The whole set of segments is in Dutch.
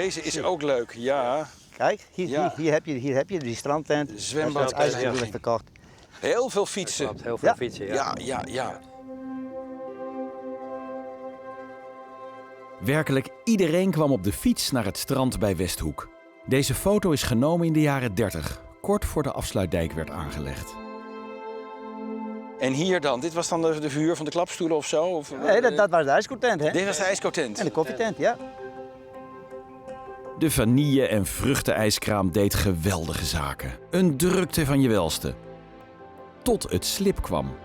deze is ook leuk, ja. Kijk, Ja. hier heb je die strandtent. Zwembad. Dat is ijsbedoeling verkocht. Heel veel fietsen. Klopt, heel veel Ja. fietsen, ja. Ja. Werkelijk iedereen kwam op de fiets naar het strand bij Westhoek. Deze foto is genomen in de jaren 30, kort voor de afsluitdijk werd aangelegd. En hier dan, dit was dan de verhuur van de klapstoelen of zo? Of, Nee, dat was de ijskotent, hè? Dit was de ijskotent. En de koffietent, ja. De vanille- en vruchtenijskraam deed geweldige zaken. Een drukte van je welste. Tot het slip kwam.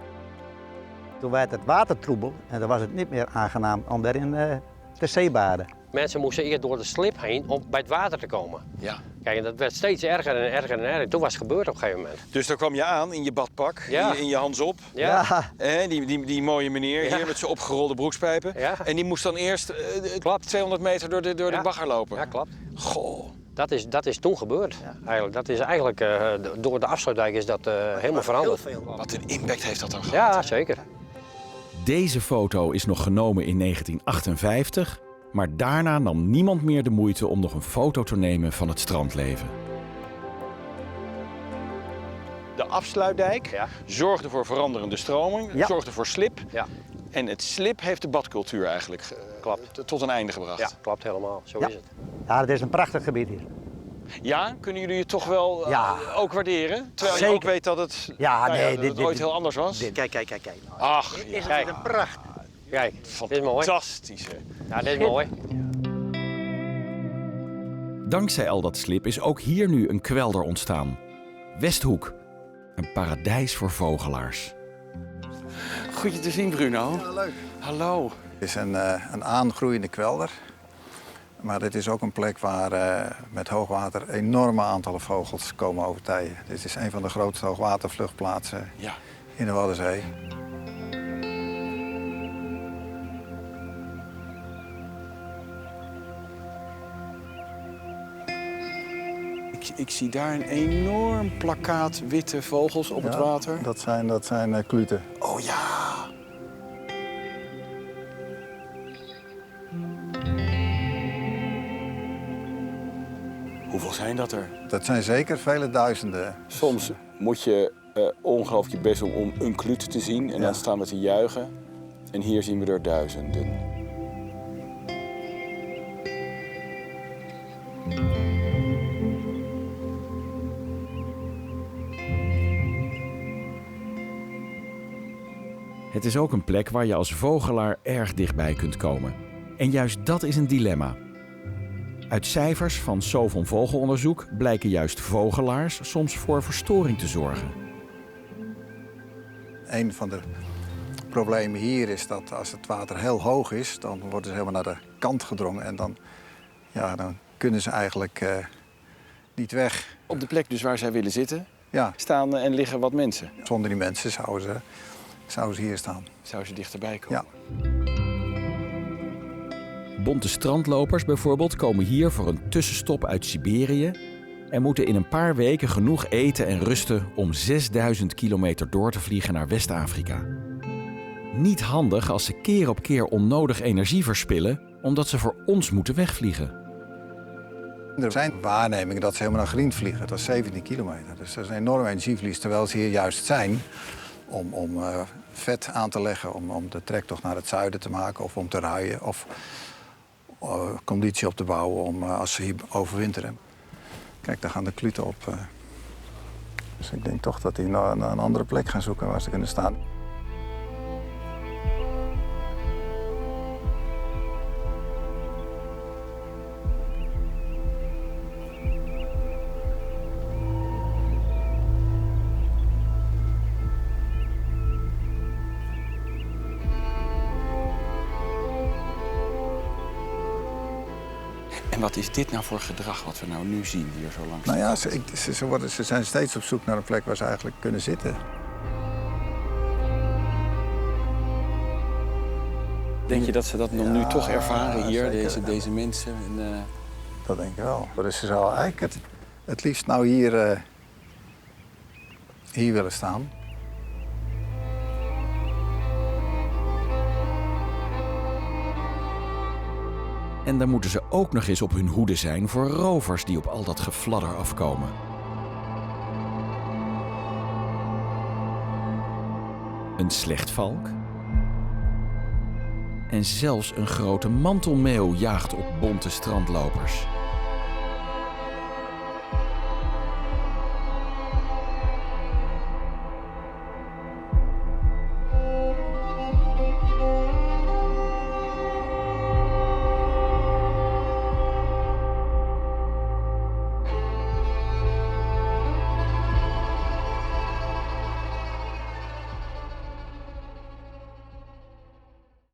Toen werd het water troebel en dan was het niet meer aangenaam om daarin te zeebaden. Mensen moesten eerst door de slip heen om bij het water te komen. Ja. Kijk, en dat werd steeds erger en erger en erger. Toen was het gebeurd op een gegeven moment. Dus daar kwam je aan in je badpak, Ja. in je hands op. Ja. Die mooie meneer Ja. hier met zijn opgerolde broekspijpen. Ja. En die moest dan eerst Klopt. 200 meter door de Ja. bagger lopen. Ja, klopt. Goh. Dat is toen gebeurd. Eigenlijk. Dat is eigenlijk door de afsluitdijk is dat helemaal veranderd. Wat een impact heeft dat dan gehad. Ja, zeker. Deze foto is nog genomen in 1958, maar daarna nam niemand meer de moeite om nog een foto te nemen van het strandleven. De afsluitdijk Ja. zorgde voor veranderende stroming, Ja. zorgde voor slip. Ja, En het slip heeft de badcultuur eigenlijk Klopt. tot een einde gebracht. ja klopt helemaal. Zo Ja. is het. Ja, het is een prachtig gebied hier. Ja, kunnen jullie het toch wel Ja. Ook waarderen? Terwijl je Zeker. ook weet dat het, Ja, nee, dat het ooit heel anders was. Kijk. Ach, Is ja. het een pracht. Kijk, dit is mooi. Fantastisch. Hè? Ja, dit is mooi. Dankzij al dat slip is ook hier nu een kwelder ontstaan. Westhoek, een paradijs voor vogelaars. Goed je te zien, Bruno. Ja, leuk. Hallo. Het is een aangroeiende kwelder. Maar dit is ook een plek waar met hoogwater enorme aantallen vogels komen overtijen. Dit is een van de grootste hoogwatervluchtplaatsen Ja. in de Waddenzee. Ik zie daar een enorm plakkaat witte vogels op het Ja, water. Dat zijn kluten. Oh ja. Hoeveel zijn dat er? Dat zijn zeker vele duizenden. Soms moet je ongelooflijk je best doen om een kluut te zien. En Ja. dan staan we te juichen. En hier zien we er duizenden. Het is ook een plek waar je als vogelaar erg dichtbij kunt komen. En juist dat is een dilemma. Uit cijfers van Sovon Vogelonderzoek blijken juist vogelaars soms voor verstoring te zorgen. Een van de problemen hier is dat als het water heel hoog is, dan worden ze helemaal naar de kant gedrongen. En dan kunnen ze eigenlijk niet weg. Op de plek dus waar zij willen zitten, Ja, staan en liggen wat mensen. zonder die mensen zouden ze hier staan. Zou ze dichterbij komen? Ja. Bonte strandlopers bijvoorbeeld komen hier voor een tussenstop uit Siberië en moeten in een paar weken genoeg eten en rusten om 6000 kilometer door te vliegen naar West-Afrika. Niet handig als ze keer op keer onnodig energie verspillen omdat ze voor ons moeten wegvliegen. Er zijn waarnemingen dat ze helemaal naar Grien vliegen. Dat is 17 kilometer. Dus dat is een enorm energieverlies. Terwijl ze hier juist zijn om vet aan te leggen, om de trektocht naar het zuiden te maken of om te ruien of conditie op te bouwen om als ze hier overwinteren. Kijk, daar gaan de kluten op. Dus ik denk toch dat die naar een andere plek gaan zoeken waar ze kunnen staan. En wat is dit nou voor gedrag wat we nou nu zien hier zo langs? Nou ja, ze zijn steeds op zoek naar een plek waar ze eigenlijk kunnen zitten. Denk je dat ze dat nog nu toch ervaren hier, zeker. deze mensen? En, Dat denk ik wel. Dus ze zou eigenlijk het liefst nou hier willen staan. En dan moeten ze ook nog eens op hun hoede zijn voor rovers die op al dat gefladder afkomen. Een slechtvalk. En zelfs een grote mantelmeeuw jaagt op bonte strandlopers.